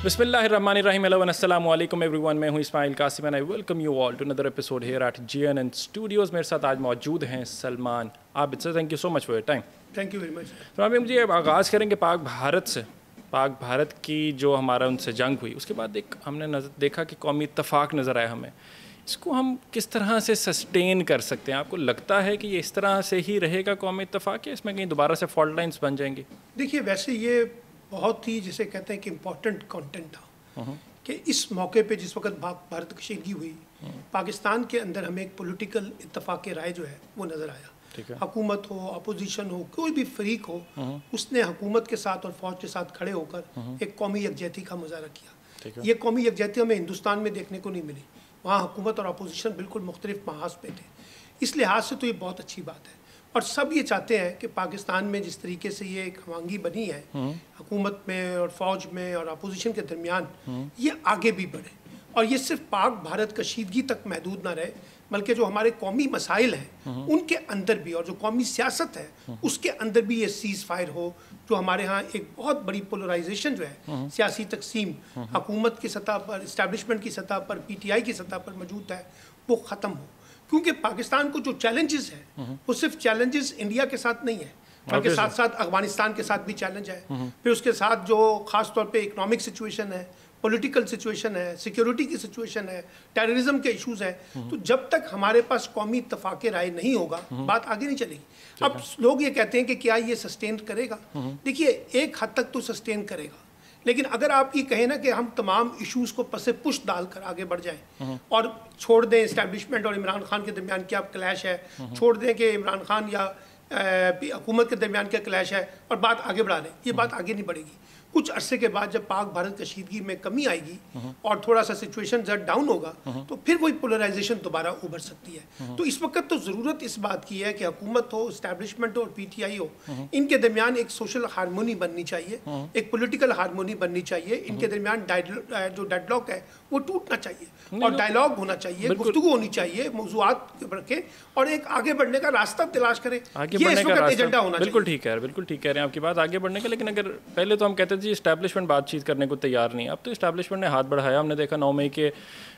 बिस्मिल्लाहिर्रहमानिर्रहीम। Hello and अस्सलाम वालेकुम एवरीवन। मैं हूं Ismail Qasim and I welcome you all to another episode here at GNN studios. मेरे साथ आज मौजूद हैं Salman Abid sir. Thank you so much for your time. Thank you very much. तो अभी मुझे आगाज़ करेंगे पाक भारत से। पाक भारत की जो हमारा उनसे जंग हुई उसके बाद हमने देखा कि कौमी इत्तफाक नज़र आया हमें। इसको हम किस तरह से सस्टेन कर सकते हैं? आपको लगता है कि ये इस तरह से ही रहेगा कौमी इत्तफाक, या इसमें कहीं दोबारा से फॉल्ट लाइन्स बन जाएंगी? देखिए, वैसे ये बहुत ही जिसे कहते हैं कि इम्पोर्टेंट कंटेंट था कि इस मौके पे जिस वक्त भारत कशीदगी हुई, पाकिस्तान के अंदर हमें एक पॉलिटिकल इत्तफाक राय जो है वो नज़र आया। हुकूमत हो, अपोजिशन हो, कोई भी फरीक हो, उसने हुकूमत के साथ और फौज के साथ खड़े होकर एक कौमी यकजहती का मुजाहरा किया। ये कौमी यकजहती हमें हिंदुस्तान में देखने को नहीं मिली। वहाँ हुकूमत और अपोजिशन बिल्कुल मुख्तलिफ महाज पे थे। इस लिहाज से तो ये बहुत अच्छी बात है और सब ये चाहते हैं कि पाकिस्तान में जिस तरीके से ये एक हमांगी बनी है हुकूमत में और फौज में और अपोजिशन के दरमियान, ये आगे भी बढ़े और ये सिर्फ पाक भारत कशीदगी तक महदूद ना रहे, बल्कि जो हमारे कौमी मसाइल हैं उनके अंदर भी और जो कौमी सियासत है उसके अंदर भी ये सीज़ फायर हो। जो हमारे यहाँ एक बहुत बड़ी पोलराइजेशन जो है, सियासी तकसीम हुकूमत की सतह पर, इस्टेब्लिशमेंट की सतह पर, PTI की सतह पर मौजूद है, वो ख़त्म हो। क्योंकि पाकिस्तान को जो चैलेंजेस हैं वो सिर्फ चैलेंजेस इंडिया के साथ नहीं है, बल्कि साथ साथ अफगानिस्तान के साथ भी चैलेंज है। फिर उसके साथ जो ख़ास तौर पे इकोनॉमिक सिचुएशन है, पॉलिटिकल सिचुएशन है, सिक्योरिटी की सिचुएशन है, टेररिज्म के इश्यूज हैं। तो जब तक हमारे पास कौमी इत्तफाक राय नहीं होगा, बात आगे नहीं चलेगी। अब लोग ये कहते हैं कि क्या ये सस्टेन करेगा? देखिए, एक हद तक तो सस्टेन करेगा, लेकिन अगर आप ये कहें ना कि हम तमाम इश्यूज़ को पसे पुश डालकर आगे बढ़ जाएं और छोड़ दें इस्टेब्लिशमेंट और इमरान खान के दरमियान क्या क्लैश है, छोड़ दें कि इमरान खान या हुकूमत के दरमियान क्या क्लैश है और बात आगे बढ़ा लें, ये बात आगे नहीं बढ़ेगी। कुछ अरसे के बाद जब पाक भारत कशीदगी में कमी आएगी और थोड़ा सा सिचुएशन जब डाउन होगा तो फिर वही पोलराइजेशन दोबारा उभर सकती है। तो इस वक्त तो ज़रूरत इस बात की है कि हुकूमत हो, इस्टेब्लिशमेंट हो और PTI हो, इनके दरमियान एक सोशल हारमोनी बननी चाहिए, एक पॉलिटिकल हारमोनी बननी चाहिए। इनके दरमियान जो डेडलॉक है वो टूटना चाहिए और डायलॉग होना चाहिए, गुफ्तगू होनी चाहिए, मौज़ूआत रखे और एक आगे बढ़ने का रास्ता तलाश करें। ये इस वक्त एजेंडा होना चाहिए। बिल्कुल ठीक है, बिल्कुल ठीक कह रहे हैं आपकी बात, आगे बढ़ने का। लेकिन अगर पहले तो हम कहते थे इस्टेब्लिशमेंट बातचीत करने को तैयार नहीं। अब तो इस्टेब्लिशमेंट ने हाथ बढ़ाया। हमने देखा 9 मई के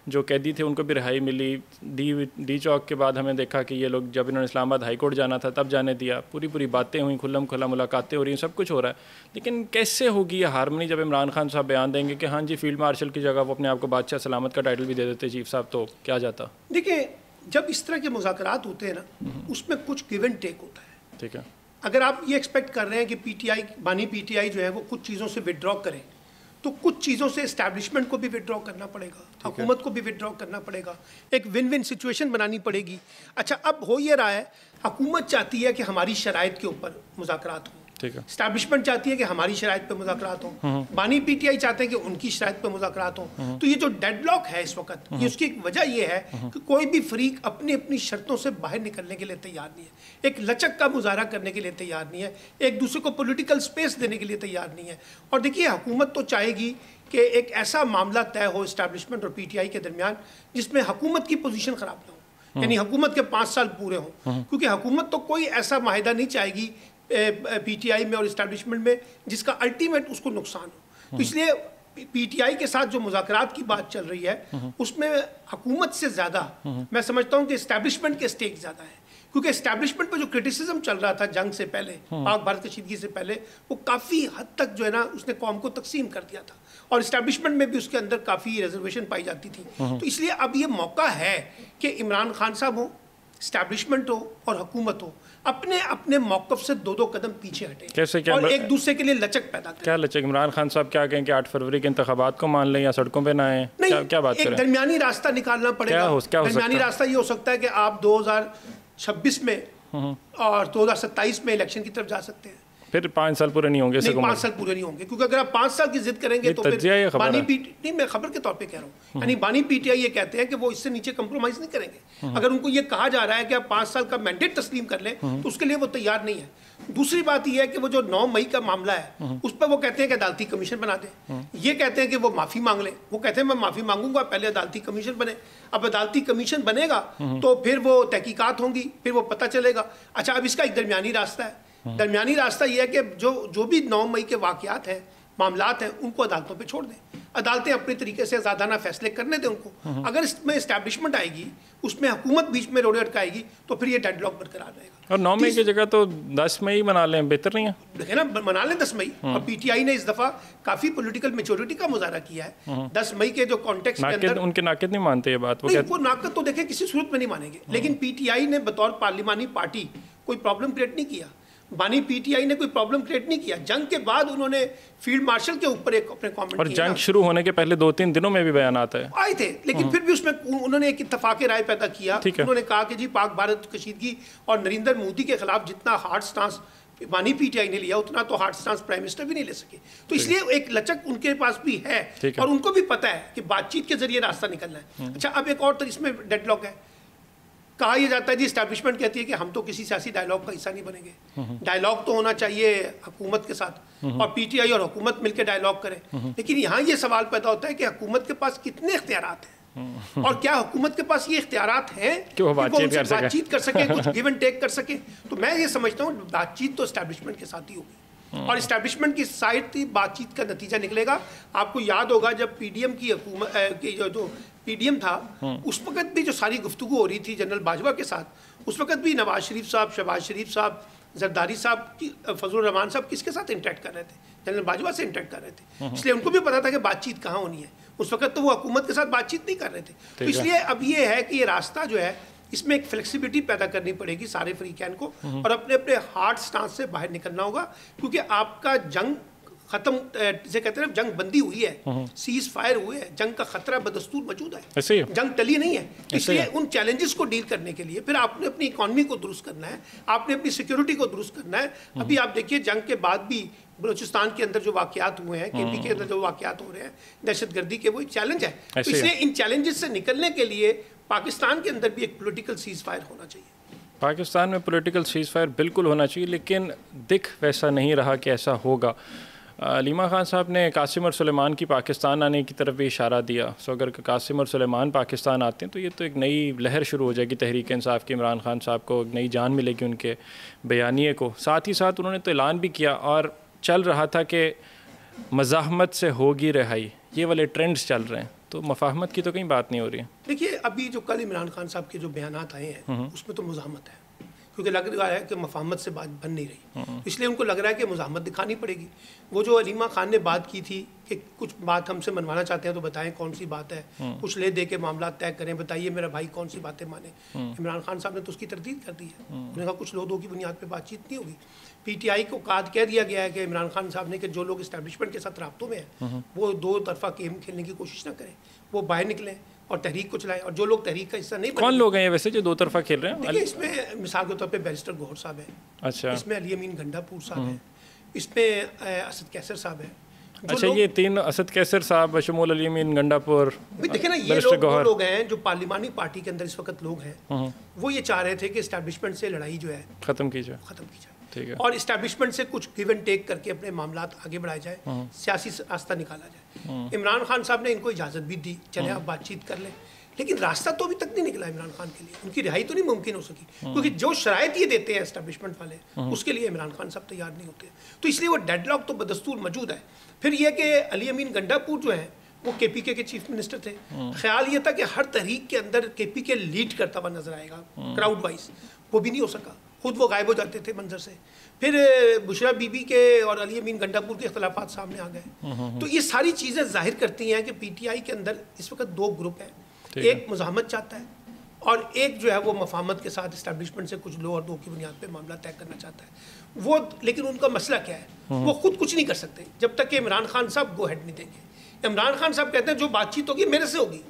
जो कैदी थे उनको भी रिहाई मिली। डी चौक के बाद हमें देखा कि ये लोग, जब इन्होंने इस्लामाबाद हाई कोर्ट जाना था तब जाने दिया। पूरी बातें हुई, खुला मुलाकातें हो रही हैं, सब कुछ हो रहा है। लेकिन कैसे होगी ये हारमोनी जब इमरान खान साहब बयान देंगे कि हाँ जी फील्ड मार्शल की जगह वो अपने आप को बादशाह सलामत का टाइटल भी दे देते चीफ साहब, तो क्या जाता? देखिए, जब इस तरह के मुज़ाकरात होते हैं ना, उसमें कुछ गिव एंड टेक होता है। ठीक है। अगर आप ये एक्सपेक्ट कर रहे हैं कि बानी PTI जो है वो कुछ चीज़ों से विड्रॉ करें, तो कुछ चीज़ों से इस्टेब्लिशमेंट को भी विड्रॉ करना पड़ेगा, हुकूमत को भी विड्रॉ करना पड़ेगा, एक विन विन सिचुएशन बनानी पड़ेगी। अच्छा, अब हो ये रहा है, हुकूमत चाहती है कि हमारी शराइत के ऊपर मुज़ाकरात हो, इस्टेब्लिशमेंट चाहती है कि हमारी शराइत पे मुज़ाकरात हो, बानी PTI चाहते हैं कि उनकी शराइत पे मुज़ाकरात हो। तो ये जो डेडलॉक है इस वक्त, ये उसकी एक वजह ये है कि कोई भी फरीक अपनी अपनी शर्तों से बाहर निकलने के लिए तैयार नहीं है, एक लचक का मुजाहरा करने के लिए तैयार नहीं है, एक दूसरे को पॉलिटिकल स्पेस देने के लिए तैयार नहीं है। और देखिए, हुकूमत तो चाहेगी कि एक ऐसा मामला तय हो इस्टेब्लिशमेंट और PTI के दरमियान जिसमें हुकूमत की पोजीशन ख़राब ना हो, यानी हुकूमत के 5 साल पूरे हों। क्योंकि हुकूमत तो कोई ऐसा माहिदा नहीं चाहेगी PTI में और इस्टेब्लिशमेंट में जिसका अल्टीमेट उसको नुकसान हो। तो इसलिए PTI के साथ जो मुज़ाकरात की बात चल रही है उसमें हुकूमत से ज़्यादा मैं समझता हूँ कि इस्टेब्लिशमेंट के स्टेक ज़्यादा है। क्योंकि इस्टेब्लिशमेंट पर जो क्रिटिसिज्म चल रहा था जंग से पहले, पाक भारत कशीदगी से पहले, वो काफ़ी हद तक जो है ना उसने कौम को तकसीम कर दिया था और इस्टेब्लिशमेंट में भी उसके अंदर काफ़ी रिजर्वेशन पाई जाती थी। तो इसलिए अब ये मौका है कि इमरान खान साहब हो, इस्टेब्लिशमेंट हो और हुकूमत हो, अपने अपने मौक़िफ़ से 2-2 कदम पीछे हटे। कैसे? क्या? और एक दूसरे के लिए लचक पैदा करें। क्या लचक? इमरान खान साहब क्या कहें कि 8 फरवरी के इंतखाबात को मान लें या सड़कों पे ना आए? क्या बात करें? एक दरमियानी रास्ता निकालना पड़ेगा। दरमियानी रास्ता ये हो सकता है कि आप 2026 में और 2027 में इलेक्शन की तरफ जा सकते हैं। फिर 5 साल पूरे नहीं होंगे? 5 साल पूरे नहीं होंगे, क्योंकि अगर आप 5 साल की जिद करेंगे तो फिर बानी नहीं, मैं खबर के तौर पे कह रहा हूँ, यानी बानी PTI ये कहते हैं कि वो इससे नीचे कंप्रोमाइज नहीं करेंगे। अगर उनको ये कहा जा रहा है कि आप 5 साल का मैंडेट तस्लीम कर लें तो उसके लिए वो तैयार नहीं है। दूसरी बात यह है कि वो जो 9 मई का मामला है उस पर वो कहते हैं कि अदालती कमीशन बना दें। ये कहते हैं कि वो माफ़ी मांग लें, वो कहते हैं मैं माफ़ी मांगूंगा, पहले अदालती कमीशन बने। अब अदालती कमीशन बनेगा तो फिर वो तहकीकात होंगी, फिर वो पता चलेगा। अच्छा, अब इसका एक दरमियानी रास्ता है। दरमियानी रास्ता ये है कि जो भी 9 मई के वाक़यात हैं, मामलात हैं, उनको अदालतों पे छोड़ दें। अदालतें अपने तरीके से आज़ादाना फैसले करने दें उनको। अगर इसमें इस्टेब्लिशमेंट आएगी, उसमें हुकूमत बीच में रोड़े अटकाएगी, तो फिर ये डेडलॉक बरकरार रहेगा। और 9 मई की जगह तो 10 मई मना लें, बेहतर नहीं है? देखें ना, मना लें 10 मई। और पीटीआई ने इस दफ़ा काफ़ी पॉलिटिकल मेच्योरिटी का मुजाहरा किया है। 10 मई के जो कॉन्टेक्स्ट के अंदर उनके नाक़िद नहीं मानते ये बात? वो नाक़द तो देखें किसी सूरत में नहीं मानेंगे, लेकिन पीटीआई ने बतौर पार्लिमानी पार्टी कोई प्रॉब्लम क्रिएट नहीं किया। बानी पीटीआई ने कोई प्रॉब्लम क्रिएट नहीं किया। जंग के बाद उन्होंने फील्ड मार्शल के ऊपर एक अपने कमेंट और जंग शुरू होने के पहले 2-3 दिनों में भी बयान आता है आए थे, लेकिन फिर भी उसमें उन्होंने एक इत्तफाक राय पैदा किया। उन्होंने कहा कि जी पाक भारत कशीदगी और नरेंद्र मोदी के खिलाफ जितना हार्ड स्टांस बानी पीटीआई ने लिया, उतना तो हार्ड स्टांस प्राइम मिनिस्टर भी नहीं ले सके। तो इसलिए एक लचक उनके पास भी है और उनको भी पता है कि बातचीत के जरिए रास्ता निकलना है। अच्छा, अब एक और इसमें डेडलॉक है। कहा यह जाता है जी, एस्टैब्लिशमेंट कहती है कि हम तो किसी सियासी डायलॉग का हिस्सा नहीं बनेंगे। डायलॉग तो होना चाहिए हुकूमत के साथ और पीटीआई और हुकूमत मिलकर डायलॉग करें। लेकिन यहाँ ये सवाल पैदा होता है कि हुकूमत के पास कितने इख्तियारात हैं और क्या हुकूमत के पास ये इख्तियारात हैं कि वो बातचीत कर सके, कुछ गिव एंड टेक कर सके। तो मैं ये समझता हूँ बातचीत तो एस्टैब्लिशमेंट के साथ ही होगी और इस्टेब्लिशमेंट की साइड थी बातचीत का नतीजा निकलेगा। आपको याद होगा जब पीडीएम की हुकूमत की जो पीडीएम था, उस वक्त भी जो सारी गुफ्तगू हो रही थी जनरल बाजवा के साथ, उस वक्त भी नवाज शरीफ साहब, शहबाज शरीफ साहब, जरदारी साहब, फजलुर रहमान साहब किसके साथ इंटरेक्ट कर रहे थे? जनरल बाजवा से इंटरेक्ट कर रहे थे। इसलिए उनको भी पता था कि बातचीत कहाँ होनी है। उस वक्त तो वो हुकूमत के साथ बातचीत नहीं कर रहे थे। तो इसलिए अब ये है कि ये रास्ता जो है, इसमें एक फ्लेक्सिबिलिटी पैदा करनी पड़ेगी सारे फ्रीकैन को और अपने अपने हार्ड स्टांस से बाहर निकलना होगा, क्योंकि आपका जंग खत्म, जिसे कहते हैं जंग बंदी हुई है, सीज फायर हुए है, जंग का खतरा बदस्तूर मौजूद है, जंग टली नहीं है। इसलिए उन चैलेंजेस को डील करने के लिए फिर आपने अपनी इकॉनमी को दुरुस्त करना है, आपने अपनी सिक्योरिटी को दुरुस्त करना है। अभी आप देखिए जंग के बाद भी बलूचिस्तान के अंदर जो वाकयात हुए हैं, केपी के अंदर जो वाकयात हो रहे हैं दहशतगर्दी के, वो एक चैलेंज है। तो इसलिए इन चैलेंजेस से निकलने के लिए पाकिस्तान के अंदर भी एक पॉलिटिकल सीज फायर होना चाहिए। पाकिस्तान में पॉलिटिकल सीज फायर बिल्कुल होना चाहिए, लेकिन दिख वैसा नहीं रहा कि ऐसा होगा। अलीमा खान साहब ने कासिम और सुलेमान की पाकिस्तान आने की तरफ भी इशारा दिया। सो अगर कासिम और सुलेमान पाकिस्तान आते हैं तो ये तो एक नई लहर शुरू हो जाएगी तहरीक इंसाफ की। इमरान खान साहब को नई जान मिलेगी उनके बयानिए को। साथ ही साथ उन्होंने तो ऐलान भी किया और चल रहा था कि मज़ाहमत से होगी रिहाई, ये वाले ट्रेंड्स चल रहे हैं, तो मफाहमत की तो कहीं बात नहीं हो रही है। देखिए अभी जो कल इमरान खान साहब के जो बयानात आए हैं उसमें तो मज़ाहमत है, क्योंकि लग रहा है कि मफाहमत से बात बन नहीं रही, इसलिए उनको लग रहा है कि मज़ाहमत दिखानी पड़ेगी। वो जो अलीमा खान ने बात की थी कि कुछ बात हमसे मनवाना चाहते हैं तो बताएं कौन सी बात है, कुछ ले दे के मामला तय करें, बताइए मेरा भाई कौन सी बातें माने। इमरान खान साहब ने तो उसकी तरदीद कर दी है। उन्होंने कहा कुछ लोगों की बुनियाद पर बातचीत नहीं होगी। पीटीआई को कह दिया गया है कि इमरान खान साहब ने कि जो लोग इस्टेब्लिशमेंट के साथ राब्तों में हैं वो दो तरफा गेम खेलने की कोशिश ना करें, वो बाहर निकलें और तहरीक को चलाएं। और जो लोग तहरीक का हिस्सा नहीं, कौन लोग हैं ये वैसे जो दो तरफा खेल रहे हैं? देखिए इसमें मिसाल के तौर पे बैरिस्टर गौहर साहब है, अच्छा, इसमें अली अमीन गंडापुर साहब है, इसमें असद कैसर साहब है। अच्छा, ये तीन, असद कैसर साहब, शमूल अली अमीन गंडापुर, देखिए ना ये लोग हैं जो पार्लिमानी पार्टी के अंदर इस वक्त लोग हैं, वो ये चाह रहे थे कि इस्टेब्लिशमेंट से लड़ाई जो है खत्म की जाए और इस्टेब्लिशमेंट से कुछ गिव एंड टेक करके अपने मामलात आगे बढ़ाए जाए, सियासी रास्ता निकाला जाए। इमरान खान साहब ने इनको इजाज़त भी दी, चले आप बातचीत कर लें, लेकिन रास्ता तो अभी तक नहीं निकला इमरान खान के लिए। उनकी रिहाई तो नहीं मुमकिन हो सकी, क्योंकि जो शराइत ये देते हैं एस्टेब्लिशमेंट वाले, उसके लिए इमरान खान साहब तैयार नहीं होते। तो इसलिए वो डेडलॉक तो बदस्तूर मौजूद है। फिर यह कि अली अमीन गंडापुर जो है वो केपीके के चीफ मिनिस्टर थे। ख्याल ये था कि हर तहरीक के अंदर केपीके लीड करता हुआ नजर आएगा क्राउड वाइज, वो भी नहीं हो सका, खुद वो गायब हो जाते थे मंजर से। फिर बुशरा बीबी के और अली अमीन गंडापुर के इख्तलाफात सामने आ गए। तो ये सारी चीज़ें जाहिर करती हैं कि पीटीआई के अंदर इस वक्त दो ग्रुप हैं, एक मुज़ाहमत चाहता है और एक जो है वो मफाहमत के साथ इस्टेब्लिशमेंट से कुछ लो और दो की बुनियाद पे मामला तय करना चाहता है वो। लेकिन उनका मसला क्या है, वो खुद कुछ नहीं कर सकते जब तक कि इमरान खान साहब गो हेड नहीं देंगे। इमरान खान साहब कहते हैं जो बातचीत होगी मेरे से होगी,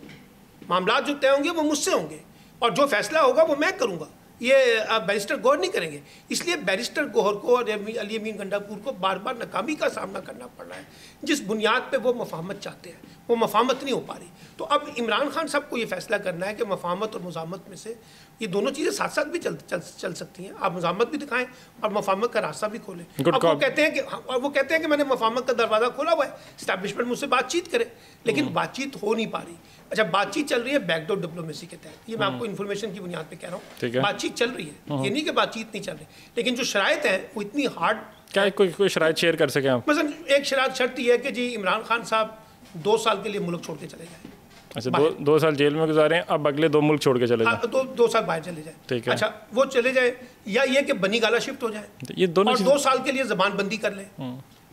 मामला जो तय होंगे वो मुझसे होंगे और जो फैसला होगा वो मैं करूँगा, ये बैरिस्टर गौहर नहीं करेंगे। इसलिए बैरिस्टर गौहर को और अली अमीन गंडापुर को बार बार नाकामी का सामना करना पड़ रहा है। जिस बुनियाद पे वो मफाहमत चाहते हैं वो मफाहमत नहीं हो पा रही। तो अब इमरान खान साहब को ये फैसला करना है कि मफाहमत और मुज़ाहमत में से ये दोनों चीज़ें साथ साथ भी चल सकती हैं। आप मुज़ाहमत भी दिखाएं और मफाहमत का रास्ता भी खोलें। अब वो कहते हैं कि मैंने मफाहमत का दरवाज़ा खोला हुआ है, इस्टेब्लिशमेंट मुझसे बातचीत करे, लेकिन बातचीत हो नहीं पा रही। अच्छा, बातचीत चल रही है बैकडोर डिप्लोमेसी के तहत, ये मैं आपको इन्फॉर्मेशन की बुनियाद पे कह रहा हूँ। बातचीत चल रही है, ये नहीं कि बातचीत नहीं चल रही, लेकिन जो शराइत है वो इतनी हार्ड। क्या कोई शराइत शेयर कर सकें आप? मतलब एक शराइत शर्त ये है कि जी इमरान खान साहब 2 साल के लिए मुल्क छोड़ के चले जाए। अच्छा, 2 साल जेल में गुजारे, अब अगले 2 मुल्क छोड़ के चले जाए। 2 साल बाहर चले जाए, ठीक है। अच्छा वो चले जाए, या ये कि बनी गाला शिफ्ट हो जाए, ये दोनों और 2 साल के लिए जबानबंदी कर लें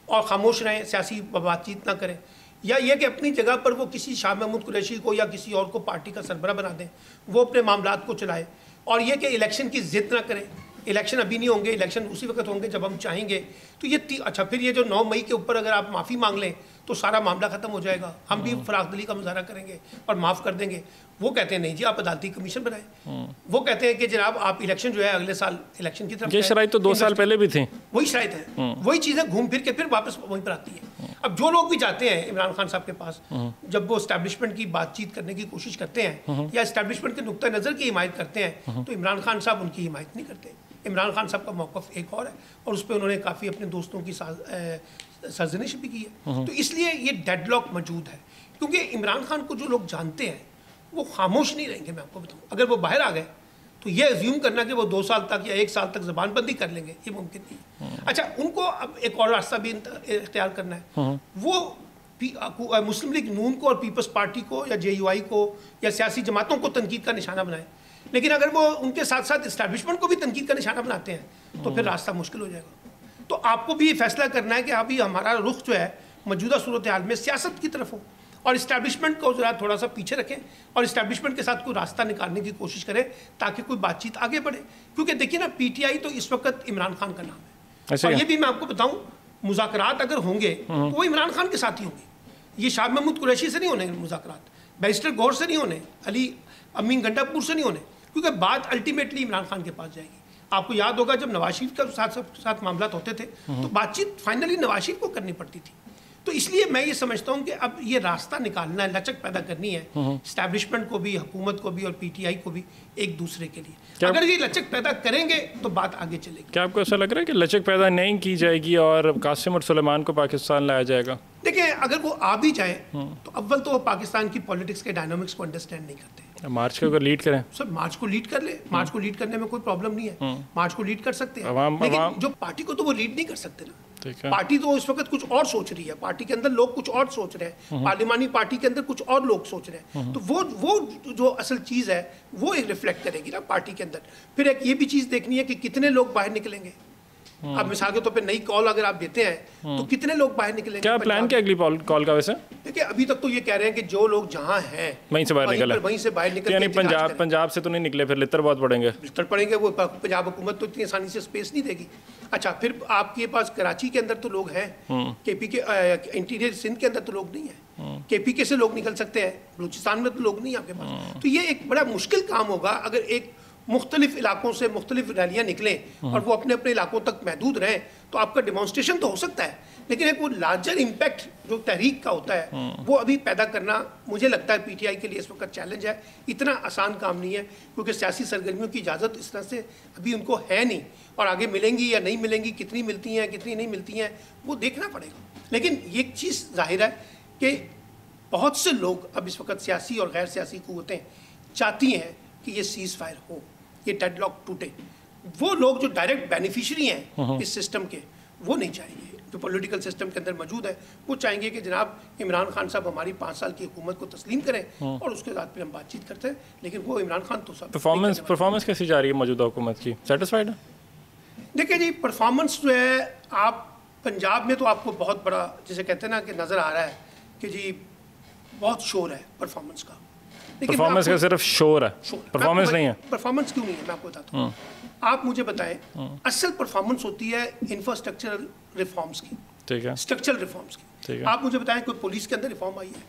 और खामोश रहें, सियासी बातचीत ना करें, या ये कि अपनी जगह पर वो किसी शाह महमूद कुरैशी को या किसी और को पार्टी का सरबराह बना दें, वो अपने मामलात को चलाए, और ये कि इलेक्शन की जिद ना करें। इलेक्शन अभी नहीं होंगे, इलेक्शन उसी वक्त होंगे जब हम चाहेंगे। तो ये अच्छा, फिर ये जो 9 मई के ऊपर अगर आप माफ़ी मांग लें तो सारा मामला ख़त्म हो जाएगा, हम भी फराखदिली का मुजाहरा करेंगे और माफ़ कर देंगे। वो कहते हैं नहीं जी, आप अदालती कमीशन बनाएं। वो कहते हैं कि जनाब आप इलेक्शन जो है अगले साल इलेक्शन की तरफ, ये शराइत तो 2 साल पहले भी थी, वही शराइत है, वही चीज़ें घूम फिर के फिर वापस वहीं पर आती है। अब जो लोग भी जाते हैं इमरान खान साहब के पास, जब वो इस्टेब्लिशमेंट की बातचीत करने की कोशिश करते हैं या इस्टेब्लिशमेंट के नुक्ता नज़र की हिमायत करते हैं, तो इमरान खान साहब उनकी हिमायत नहीं करते। इमरान खान साहब का मौक़िफ़ एक और है, और उस पर उन्होंने काफ़ी अपने दोस्तों की सरजनिश भी की है। तो इसलिए ये डेडलॉक मौजूद है, क्योंकि इमरान खान को जो लोग जानते हैं वो खामोश नहीं रहेंगे। मैं आपको बताऊँ, अगर वो बाहर आ गए तो ये अज्यूम करना कि वो 2 साल तक या 1 साल तक ज़बानबंदी कर लेंगे, ये मुमकिन नहीं है। अच्छा, उनको अब एक और रास्ता भी इख्तियार करना है। वो मुस्लिम लीग नून को और पीपल्स पार्टी को या JUI को या सियासी जमातों को तनकीद का निशाना बनाए, लेकिन अगर वो उनके साथ साथ इस्टेब्लिशमेंट को भी तनकीद का निशाना बनाते हैं तो फिर रास्ता मुश्किल हो जाएगा। तो आपको भी ये फैसला करना है कि अभी हमारा रुख जो है मौजूदा सूरत हाल में सियासत की तरफ हो, और इस्टेब्लिशमेंट को जरा थोड़ा सा पीछे रखें और इस्टेब्लिशमेंट के साथ कोई रास्ता निकालने की कोशिश करें ताकि कोई बातचीत आगे बढ़े। क्योंकि देखिए ना, PTI तो इस वक्त इमरान खान का नाम है, और ये भी मैं आपको बताऊं, मुज़ाकरात अगर होंगे तो वो इमरान खान के साथ ही होंगे। ये शाह महमूद कुरैशी से नहीं होने मुज़ाकरात, बैरिस्टर गौर से नहीं होने, अली अमीन गंडापुर से नहीं होने, क्योंकि बात अल्टीमेटली इमरान खान के पास जाएगी। आपको याद होगा जब नवाज शरीफ के साथ मामला होते थे तो बातचीत फाइनली नवाज शरीफ को करनी पड़ती थी। तो इसलिए मैं ये समझता हूँ कि अब ये रास्ता निकालना है, लचक पैदा करनी है इस्टेब्लिशमेंट को भी, हुकूमत को भी और PTI को भी एक दूसरे के लिए। अगर ये लचक पैदा करेंगे तो बात आगे चलेगी। क्या आपको ऐसा लग रहा है कि लचक पैदा नहीं की जाएगी और कासिम और सुलेमान को पाकिस्तान लाया जाएगा? देखिए, अगर वो आ भी जाए तो अव्वल तो वो पाकिस्तान की पॉलिटिक्स के डायनामिक्स को अंडरस्टैंड नहीं करते। मार्च को अगर लीड करें, सर मार्च को लीड कर ले, मार्च को लीड करने में कोई प्रॉब्लम नहीं है, मार्च को लीड कर सकते हैं, लेकिन जो पार्टी को तो वो लीड नहीं कर सकते ना। पार्टी तो इस वक्त कुछ और सोच रही है, पार्टी के अंदर लोग कुछ और सोच रहे हैं, पार्लिमानी पार्टी के अंदर कुछ और लोग सोच रहे हैं। तो वो जो असल चीज़ है वो एक रिफ्लेक्ट करेगी ना पार्टी के अंदर। फिर एक ये भी चीज़ देखनी है कि कितने लोग बाहर निकलेंगे। अब मिसाल के तौर पे नई कॉल अगर आप देते हैं तो कितने लोग बाहर निकलेंगे? क्या प्लान क्या अगली कॉल का? वैसे देखिए, अभी तक तो ये कह रहे हैं कि जो लोग जहाँ हैं वहीं से बाहर निकले, वहीं से बाहर निकल, यानी पंजाब से तो नहीं निकले, फिर लितर बहुत पड़ेंगे। लितर पड़ेंगे, वो पंजाब हुकूमत तो इतनी आसानी से स्पेस नहीं देगी। अच्छा, फिर आपके पास कराची के अंदर तो लोग हैं, KPK इंटीरियर सिंध के अंदर तो लोग नहीं है, KPK से लोग निकल सकते हैं, बलूचिस्तान में तो लोग नहीं है आपके पास। तो ये एक बड़ा मुश्किल काम होगा अगर एक मुख्तलिफ इलाकों से मुख्तलिफ रैलियाँ निकलें और वो अपने अपने इलाकों तक महदूद रहें। तो आपका डिमॉन्स्ट्रेशन तो हो सकता है, लेकिन एक वो लार्जर इम्पैक्ट जो तहरीक का होता है वो अभी पैदा करना मुझे लगता है PTI के लिए इस वक्त चैलेंज है। इतना आसान काम नहीं है, क्योंकि सियासी सरगर्मियों की इजाज़त इस तरह से अभी उनको है नहीं, और आगे मिलेंगी या नहीं मिलेंगी, कितनी मिलती हैं कितनी नहीं मिलती हैं, वो देखना पड़ेगा। लेकिन एक चीज़ जाहिर है कि बहुत से लोग अब इस वक्त सियासी और गैर सियासी क़ुव्वतें चाहती हैं कि ये सीज़ फायर हो, ये डेडलॉक टूटे। वो लोग जो डायरेक्ट बेनिफिशियरी हैं इस सिस्टम के, वो नहीं चाहेंगे। जो पॉलिटिकल सिस्टम के अंदर मौजूद है वो चाहेंगे कि जनाब इमरान खान साहब हमारी 5 साल की हुकूमत को तस्लीम करें और उसके बाद फिर हम बातचीत करते हैं। लेकिन वो इमरान खान तो सब परफॉर्मेंस कैसी जा रही है मौजूदा हुकूमत की? सेटिस्फाइड है? देखिए जी, परफॉर्मेंस जो है, आप पंजाब में तो आपको बहुत बड़ा जिसे कहते हैं ना कि नज़र आ रहा है कि जी बहुत शोर है परफॉर्मेंस का। परफॉर्मेंस का सिर्फ शोर है, परफॉर्मेंस नहीं है। परफॉर्मेंस क्यों नहीं है, मैं आपको बताता हूँ। आप मुझे बताएं, असल परफॉर्मेंस होती है इंफ्रास्ट्रक्चरल रिफॉर्म्स की, ठीक है, स्ट्रक्चरल रिफॉर्म्स की। आप मुझे बताएं कोई पुलिस के अंदर रिफॉर्म आई है,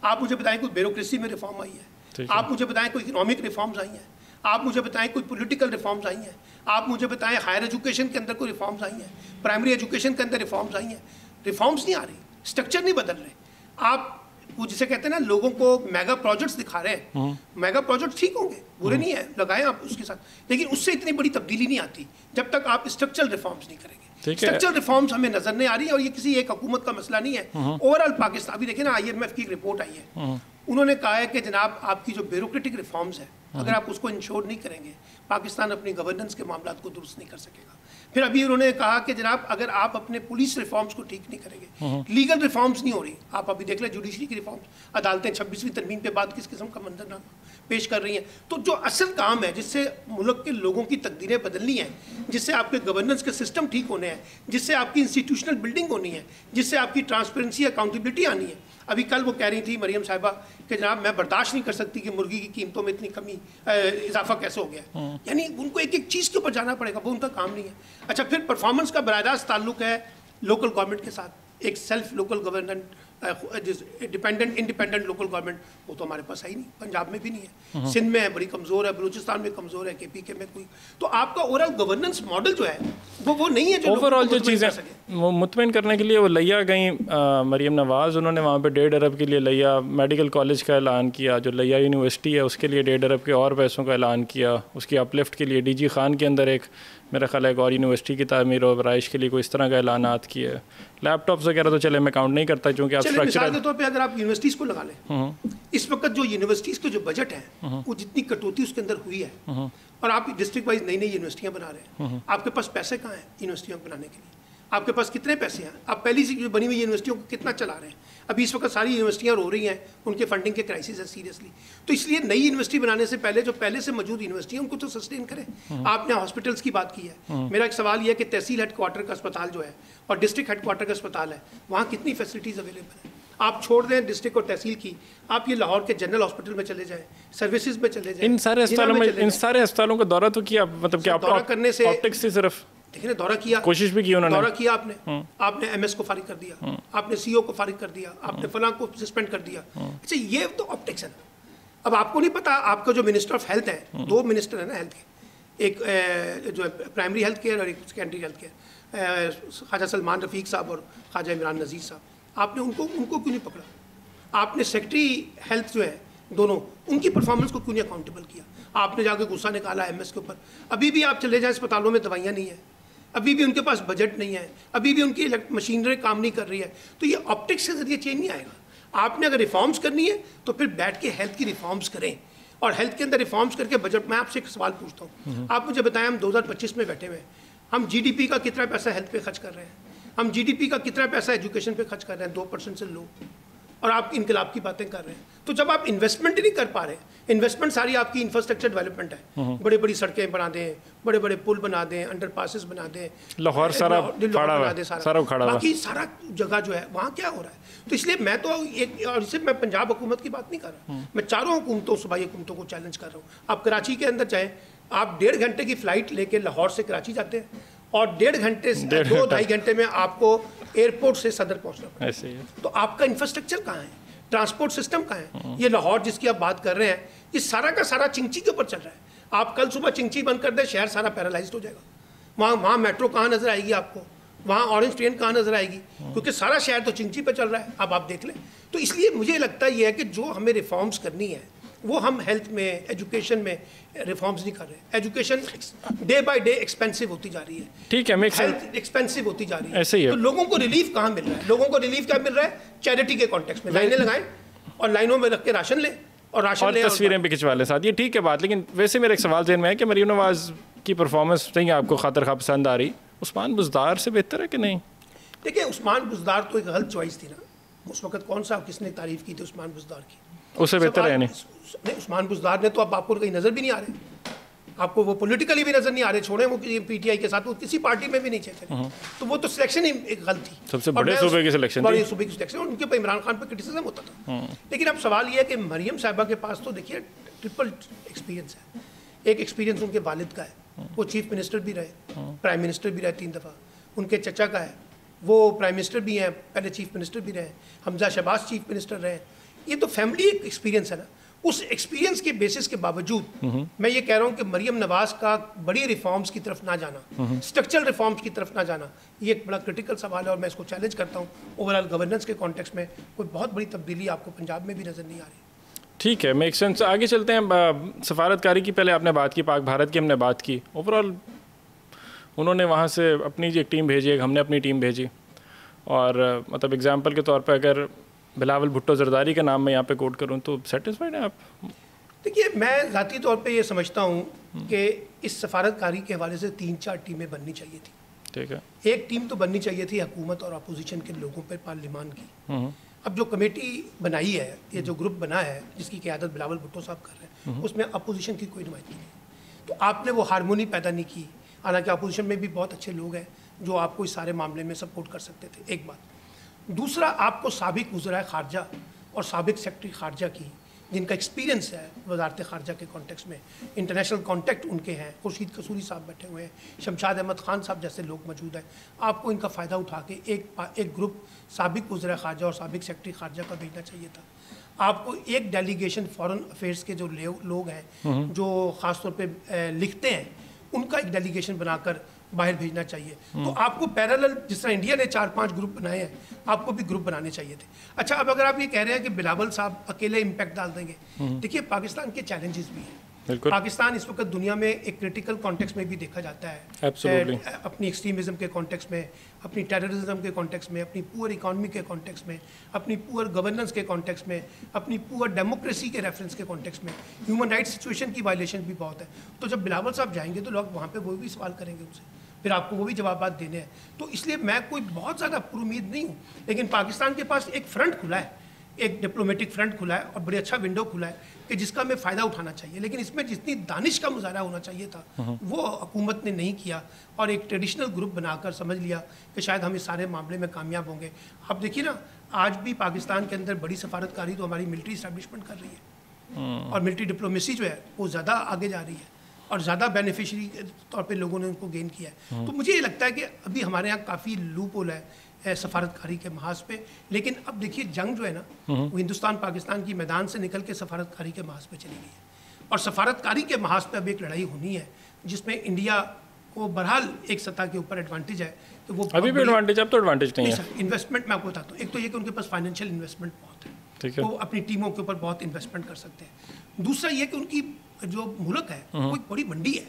आप मुझे बताएं कोई ब्यूरोक्रेसी में रिफॉर्म आई है, आप मुझे बताएं कोई इकोनॉमिक रिफॉर्म्स आई हैं, आप मुझे बताएं कोई पॉलिटिकल रिफॉर्म्स आई हैं, आप मुझे बताएं हायर एजुकेशन के अंदर कोई रिफॉर्म्स आई हैं, प्राइमरी एजुकेशन के अंदर रिफॉर्म्स आई हैं। रिफॉर्म्स नहीं आ रही, स्ट्रक्चर नहीं बदल रहे। आप वो जिसे कहते हैं ना, लोगों को मेगा प्रोजेक्ट्स दिखा रहे हैं, मेगा प्रोजेक्ट ठीक होंगे, बुरे नहीं है, लगाएं आप उसके साथ, लेकिन उससे इतनी बड़ी तब्दीली नहीं आती जब तक आप स्ट्रक्चरल रिफॉर्म्स नहीं करेंगे। स्ट्रक्चरल रिफॉर्म्स हमें नजर नहीं आ रही, और ये किसी एक हुकूमत का मसला नहीं है। ओवरऑल पाकिस्तान, अभी देखिए ना, IMF की एक रिपोर्ट आई है, उन्होंने कहा है कि जनाब आपकी जो ब्यूरोक्रेटिक रिफॉर्म्स है, अगर आप उसको इंश्योर नहीं करेंगे, पाकिस्तान अपनी गवर्नेंस के मामलों को दुरुस्त नहीं कर सकेगा। फिर अभी उन्होंने कहा कि जनाब अगर आप अपने पुलिस रिफॉर्म्स को ठीक नहीं करेंगे, लीगल रिफॉर्म्स नहीं हो रही, आप अभी देख लें जुडिशरी की रिफॉर्म्स, अदालतें 26वीं तरमीम के बाद किस किस्म का मंजरनामा पेश कर रही हैं। तो जो असल काम है जिससे मुल्क के लोगों की तकदीरें बदलनी है, जिससे आपके गवर्नेंस के सिस्टम ठीक होने हैं, जिससे आपकी इंस्टीट्यूशनल बिल्डिंग होनी है, जिससे आपकी ट्रांसपेरेंसी अकाउंटेबिलिटी आनी है। अभी कल वो कह रही थी मरियम साहिबा कि जनाब मैं बर्दाश्त नहीं कर सकती कि मुर्गी की कीमतों में इतनी कमी इजाफा कैसे हो गया। यानी उनको एक एक चीज़ के ऊपर जाना पड़ेगा, वो उनका काम नहीं है। अच्छा, फिर परफॉर्मेंस का बराह ताल्लुक है लोकल गवर्नमेंट के साथ, एक self local government independent local government, वो तो हमारे पास है ही नहीं, पंजाब में भी नहीं है, सिंध में है बड़ी कमज़ोर है, बलूचिस्तान में कमज़ोर है, KPK में कोई। तो आपका ओवरऑल गवर्नेंस मॉडल जो है वो नहीं है जो ओवरऑल जो चीज़ें वो मुतमईन करने के लिए वो लिया गई। मरियम नवाज़ उन्होंने वहाँ पे 1.5 अरब के लिए लिया मेडिकल कॉलेज का ऐलान किया, जो लिया यूनिवर्सिटी है उसके लिए 1.5 अरब के और पैसों का ऐलान किया, उसकी अपलिफ्ट के लिए DG खान के अंदर एक मेरा ख्याल है एक और यूनिवर्सिटी की तामीर और आराइश के लिए कोई इस तरह का ऐलानात किए। लैपटॉप्स वगैरह तो चले मैं काउंट नहीं करता क्योंकि आप मिसाल के तौर पे अगर आप यूनिवर्सिटीज़ को लगा लें, इस वक्त जो यूनिवर्सिटीज़ के जो बजट है वो जितनी कटौती उसके अंदर हुई है, और आप डिस्ट्रिक्ट वाइज नई नई यूनिवर्सिटियाँ बना रहे हैं, आपके पास पैसे कहाँ हैं यूनिवर्सिटियों को बनाने के लिए? आपके पास कितने पैसे हैं? आप पहली से जो बनी हुई यूनिवर्सिटियों को कितना चला रहे हैं? अभी इस वक्त सारी यूनिवर्सिटियाँ रो रही हैं, उनके फंडिंग के क्राइसिस है सीरियसली। तो इसलिए नई यूनिवर्सिटी बनाने से पहले जो पहले से मौजूद यूनिवर्सिटी है उनको तो सस्टेन करें। आपने हॉस्पिटल्स की बात की है, मेरा एक सवाल यह है कि तहसील हेडक्वार्टर का अस्पताल जो है और डिस्ट्रिक्ट हेडक्वार्टर का अस्पताल है, वहाँ कितनी फैसिलिटीज़ अवेलेबल है? आप छोड़ दें डिस्ट्रिक्ट और तहसील की, आप ये लाहौर के जनरल हॉस्पिटल में चले जाएं, सर्विसेज में चले जाएं, इन सारे अस्पतालों का दौरा तो किया, मतलब कि आप दौरा करने से ऑप्टिक्स से सिर्फ देखिए दौरा किया, कोशिश भी की उन्होंने, दौरा किया आपने MS को फारिग कर दिया, आपने CEO को फारिग कर दिया, आपने फलां को सस्पेंड कर दिया। अच्छा, ये तो ऑप्टिक्स है ना। अब आपको नहीं पता, आपका जो मिनिस्टर ऑफ हेल्थ है, 2 मिनिस्टर है ना हेल्थ के, एक जो प्राइमरी हेल्थ केयर और एक secondary health care, Khawaja Salman Rafique साहब और ख्वाजा इमरान नज़ीर साहब, आपने उनको क्यों नहीं पकड़ा? आपने सेक्रेटरी हेल्थ जो है दोनों, उनकी परफॉर्मेंस को क्यों नहीं अकाउंटेबल किया? आपने जाके गुस्सा निकाला MS के ऊपर। अभी भी आप चले जाएं अस्पतालों में दवाइयाँ नहीं है, अभी भी उनके पास बजट नहीं है, अभी भी उनकी मशीनरी काम नहीं कर रही है। तो ये ऑप्टिक्स के जरिए चेंज नहीं आएगा। आपने अगर रिफॉर्म्स करनी है तो फिर बैठ के हेल्थ की रिफॉर्म्स करें, और हेल्थ के अंदर रिफॉर्म्स करके बजट। मैं आपसे एक सवाल पूछता हूँ, आप मुझे बताएं, हम 2025 में बैठे हुए हैं, हम GDP का कितना पैसा हेल्थ पे खर्च कर रहे हैं? हम GDP का कितना पैसा एजुकेशन पे खर्च कर रहे हैं? 2% से लो, और आप इनकलाब की बातें कर रहे हैं। तो जब आप इन्वेस्टमेंट ही नहीं कर पा रहे, इन्वेस्टमेंट सारी आपकी इंफ्रास्ट्रक्चर डेवलपमेंट है, बड़ी बड़ी सड़कें बना दें, बड़े बड़े पुल बना दें, अंडर पासेस बना दें, लाहौर सारा बना दें, सारा बाकी सारा जगह जो है वहाँ क्या हो रहा है? तो इसलिए मैं तो एक, और इससे मैं पंजाब हुकूमत की बात नहीं कर रहा, मैं चारों हुकूमतों सूबाई हुकूमतों को चैलेंज कर रहा हूँ। आप कराची के अंदर जाएँ, आप 1.5 घंटे की फ़्लाइट लेके लाहौर से कराची जाते हैं, और 1.5 घंटे से 2-2.5 घंटे में आपको एयरपोर्ट से सदर पहुँचना पड़ता है। तो आपका इंफ्रास्ट्रक्चर कहाँ है? ट्रांसपोर्ट सिस्टम कहाँ है? ये लाहौर जिसकी आप बात कर रहे हैं, ये सारा का सारा चिंची के ऊपर चल रहा है। आप कल सुबह चिंची बंद कर दें, शहर सारा पैरालाइज्ड हो जाएगा। वहाँ मेट्रो कहाँ नजर आएगी आपको? वहाँ ऑरेंज ट्रेन कहाँ नजर आएगी? क्योंकि सारा शहर तो चिंची पे चल रहा है। अब आप देख लें। तो इसलिए मुझे लगता ये है कि जो हमें रिफॉर्म्स करनी है वो हम हेल्थ में, एजुकेशन में रिफॉर्म्स नहीं कर रहे। Education day by day expensive होती जा रही है, ठीक है, हेल्थ एक्सपेंसिव होती जा रही है, ऐसे ही है। तो लोगों को रिलीफ कहाँ मिल रहा है? लोगों को रिलीफ क्या मिल रहा है? चैरिटी के कॉन्टेक्स्ट में लाइनें लगाएं और लाइनों में रख के राशन लें, और राशन लें, तस्वीरें भी खिंचवा लें साथ। ये ठीक है बात, लेकिन वैसे मेरा एक सवाल ज़हन में है कि मरियम नवाज़ की परफॉर्मेंस नहीं आपको खातर खा पसंद आ रही, उस्मान बुज़दार से बेहतर है कि नहीं? देखिए, उस्मान बुज़दार तो एक गलत चॉइस थी ना उस वक्त। कौन सा किसने तारीफ की थी उस्मान बुज़दार की? उससे बेहतर है नहीं? उस्मान बुज़दार ने तो अब आपको कहीं नज़र भी नहीं आ रहे, आपको वो पॉलिटिकली भी नज़र नहीं आ रहे, छोड़े वो PTI के साथ, वो किसी पार्टी में भी नहीं चलते। तो वो तो सिलेक्शन ही एक गलत थी, सबसे बड़े सूबे की सिलेक्शन, बड़े सूबे की सिलेक्शन, उनके ऊपर इमरान खान पर क्रिटिसिज्म होता था। लेकिन अब सवाल ये है कि मरियम साहिबा के पास तो देखिए ट्रिपल एक्सपीरियंस है। एक एक्सपीरियंस उनके वालिद का है, वो चीफ मिनिस्टर भी रहे, प्राइम मिनिस्टर भी रहे 3 दफ़ा। उनके चचा का है, वो प्राइम मिनिस्टर भी हैं, पहले चीफ मिनिस्टर भी रहे, हमजा शहबाज चीफ मिनिस्टर रहे। ये तो फैमिली एक एक्सपीरियंस है ना। उस एक्सपीरियंस के बेसिस के बावजूद मैं ये कह रहा हूँ कि मरियम नवाज का बड़ी रिफॉर्म्स की तरफ ना जाना, स्ट्रक्चरल रिफॉर्म्स की तरफ ना जाना, ये एक बड़ा क्रिटिकल सवाल है, और मैं इसको चैलेंज करता हूँ। ओवरऑल गवर्नेंस के कॉन्टेक्स्ट में कोई बहुत बड़ी तब्दीली आपको पंजाब में भी नज़र नहीं आ रही। ठीक है, मेक सेंस। आगे चलते हैं। सफारतकारी की पहले आपने बात की, पाक भारत की हमने बात की। ओवरऑल उन्होंने वहाँ से अपनी एक टीम भेजी, एक हमने अपनी टीम भेजी, और मतलब एग्जांपल के तौर पे अगर बिलावल भुट्टो जरदारी का नाम मैं यहाँ पे कोट करूँ तो सेटिस्फाइड हैं आप? देखिए, मैं ज़ाती तौर पे ये समझता हूँ कि इस सफारतकारी के हवाले से 3-4 टीमें बननी चाहिए थी। ठीक है। एक टीम तो बननी चाहिए थी हुकूमत और अपोजिशन के लोगों पर, पार्लियामान की। अब जो कमेटी बनाई है, ये जो ग्रुप बना है जिसकी क़यादत बिलावल भुट्टो साहब कर रहे हैं, उसमें अपोजिशन की कोई नुमाइंदगी नहीं। तो आपने वो हारमोनी पैदा नहीं की। हालांकि अपोजिशन में भी बहुत अच्छे लोग हैं जो आपको इस सारे मामले में सपोर्ट कर सकते थे, एक बात। दूसरा, आपको साबिक वज़राए ख़ारजा और साबिक सेक्रेटरी ख़ारजा की, जिनका एक्सपीरियंस है वजारत ख़ारजा के कॉन्टेक्स्ट में, इंटरनेशनल कॉन्टेक्ट उनके हैं, खुर्शीद कसूरी साहब बैठे हुए हैं, शमशाद अहमद ख़ान साहब जैसे लोग मौजूद हैं। आपको इनका फ़ायदा उठा के एक ग्रुप साबिक वज़राए ख़ारजा और साबिक सेक्रेटरी ख़ारजा का भेजना चाहिए था। आपको एक डेलीगेशन फॉरेन अफेयर्स के जो लोग हैं जो ख़ास तौर पे लिखते हैं, उनका एक डेलीगेशन बनाकर बाहर भेजना चाहिए। तो आपको पैरेलल, जिस तरह इंडिया ने 4-5 ग्रुप बनाए हैं, आपको भी ग्रुप बनाने चाहिए थे। अच्छा, अब अगर आप ये कह रहे हैं कि बिलावल साहब अकेले इम्पैक्ट डाल देंगे, देखिए पाकिस्तान के चैलेंजेस भी हैं। पाकिस्तान इस वक्त दुनिया में एक क्रिटिकल कॉन्टेक्स्ट में भी देखा जाता है। अपनी एक्सट्रीमिज्म के कॉन्टेक्स्ट में, अपनी टेररिज्म के कॉन्टेक्स्ट में, अपनी पुअर इकॉनमी के कॉन्टेक्स्ट में, अपनी पुअर गवर्नेंस के कॉन्टेक्स्ट में, अपनी पुअर डेमोक्रेसी के रेफरेंस के कॉन्टेक्स्ट में ह्यूमन राइट्स सिचुएशन की वायलेशन भी बहुत है। तो जब बिलावल साहब जाएंगे तो लोग वहाँ पर वो भी सवाल करेंगे उनसे, फिर आपको वो भी जवाब देने हैं। तो इसलिए मैं कोई बहुत ज़्यादा पुरुमीद नहीं हूँ, लेकिन पाकिस्तान के पास एक फ्रंट खुला है, एक डिप्लोमेटिक फ्रंट खुला है और बड़ी अच्छा विंडो खुला है कि जिसका हमें फ़ायदा उठाना चाहिए। लेकिन इसमें जितनी दानिश का मुजाहरा होना चाहिए था वो हुकूमत ने नहीं किया, और एक ट्रेडिशनल ग्रुप बनाकर समझ लिया कि शायद हम इस सारे मामले में कामयाब होंगे। आप देखिए ना, आज भी पाकिस्तान के अंदर बड़ी सफारतकारी तो हमारी मिलिट्री इस्टेब्लिशमेंट कर रही है, और मिलिट्री डिप्लोमेसी जो है वो ज़्यादा आगे जा रही है और ज़्यादा बेनिफिशरी के तौर पे लोगों ने उनको गेन किया है। तो मुझे ये लगता है कि अभी हमारे यहाँ काफ़ी लूप होल है सफारतकारी के महाज पे। लेकिन अब देखिए, जंग जो है ना, वो हिंदुस्तान पाकिस्तान की मैदान से निकल के सफारतकारी के महाज पे चली गई है, और सफारतकारी के महाज पे अब एक लड़ाई होनी है जिसमें इंडिया को बहरहाल एक सतह के ऊपर एडवांटेज है कि वो अभी भी एडवांटेज, अब तो एडवांटेज नहीं है। इन्वेस्टमेंट मैं आपको बताता हूँ। एक तो ये कि उनके पास फाइनेंशियल इन्वेस्टमेंट बहुत है, तो अपनी टीमों के ऊपर बहुत इन्वेस्टमेंट कर सकते हैं। दूसरा ये कि उनकी जो मुल्क है वो एक बड़ी मंडी है,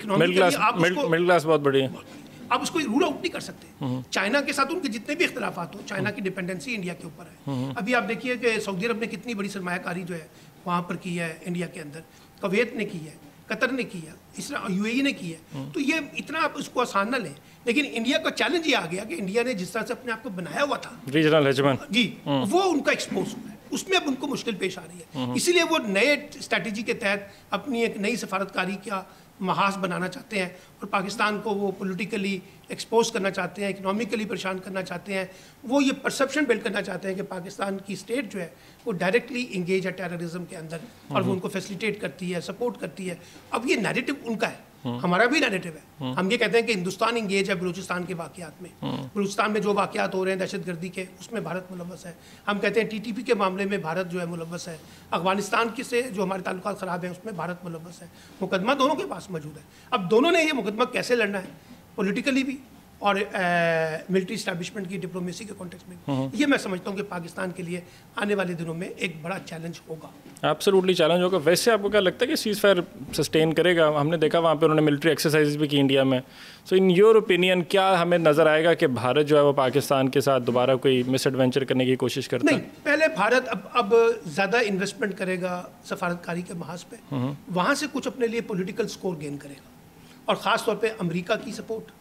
मिडिल क्लास बहुत बड़ी है, आप उसको रूल आउट नहीं कर सकते। चाइना के साथ उनके जितने भी इख्तलाफात हो, चाइना की डिपेंडेंसी इंडिया के ऊपर है। अभी आप देखिए कि सऊदी अरब ने कितनी बड़ी सरमायाकारी जो है वहाँ पर की है इंडिया के अंदर, कुवैत ने की है, कतर ने की है, यूएई ने की है। तो ये इतना आप उसको आसान ना लें। लेकिन इंडिया का चैलेंज ये आ गया कि इंडिया ने जिस तरह से अपने आप को बनाया हुआ था रीजनल हेजमन जी, वो उनका एक्सपोज हुआ है, उसमें अब उनको मुश्किल पेश आ रही है। इसीलिए वो नए स्ट्रैटेजी के तहत अपनी एक नई सफारतकारी का महाज बनाना चाहते हैं, और पाकिस्तान को वो पॉलिटिकली एक्सपोज करना चाहते हैं, इकोनॉमिकली परेशान करना चाहते हैं। वो ये परसेप्शन बिल्ड करना चाहते हैं कि पाकिस्तान की स्टेट जो है वो डायरेक्टली इंगेज है टेररिज्म के अंदर, और वो उनको फैसिलिटेट करती है, सपोर्ट करती है। अब ये नैरेटिव उनका है, हमारा भी नैरेटिव है। हम ये कहते हैं कि हिंदुस्तान इंगेज है बलूचिस्तान के वाक़यात में, बलूचिस्तान में जो वाक़यात हो रहे हैं दहशतगर्दी के, उसमें भारत मुलव्वस है। हम कहते हैं टीटीपी के मामले में भारत जो है मुलव्वस है, अफगानिस्तान के से जो हमारे ताल्लुकात ख़राब हैं उसमें भारत मुलव्वस है। मुकदमा दोनों के पास मौजूद है। अब दोनों ने ये मुकदमा कैसे लड़ना है, पॉलिटिकली भी और मिलिट्री इस्टेब्लिशमेंट की डिप्लोमेसी के कॉन्टेक्स्ट में, ये मैं समझता हूँ कि पाकिस्तान के लिए आने वाले दिनों में एक बड़ा चैलेंज होगा। एब्सोल्युटली चैलेंज होगा। वैसे आपको क्या लगता है कि सीज़ फायर सस्टेन करेगा? हमने देखा वहाँ पे उन्होंने मिलिट्री एक्सरसाइज भी की इंडिया में। सो इन योर ओपिनियन क्या हमें नज़र आएगा कि भारत जो है वो पाकिस्तान के साथ दोबारा कोई मिस एडवेंचर करने की कोशिश करता है? नहीं, पहले भारत अब ज़्यादा इन्वेस्टमेंट करेगा सफारतकारी के महाज पे, वहाँ से कुछ अपने लिए पॉलिटिकल स्कोर गेन करेगा, और ख़ास तौर पे अमेरिका की सपोर्ट,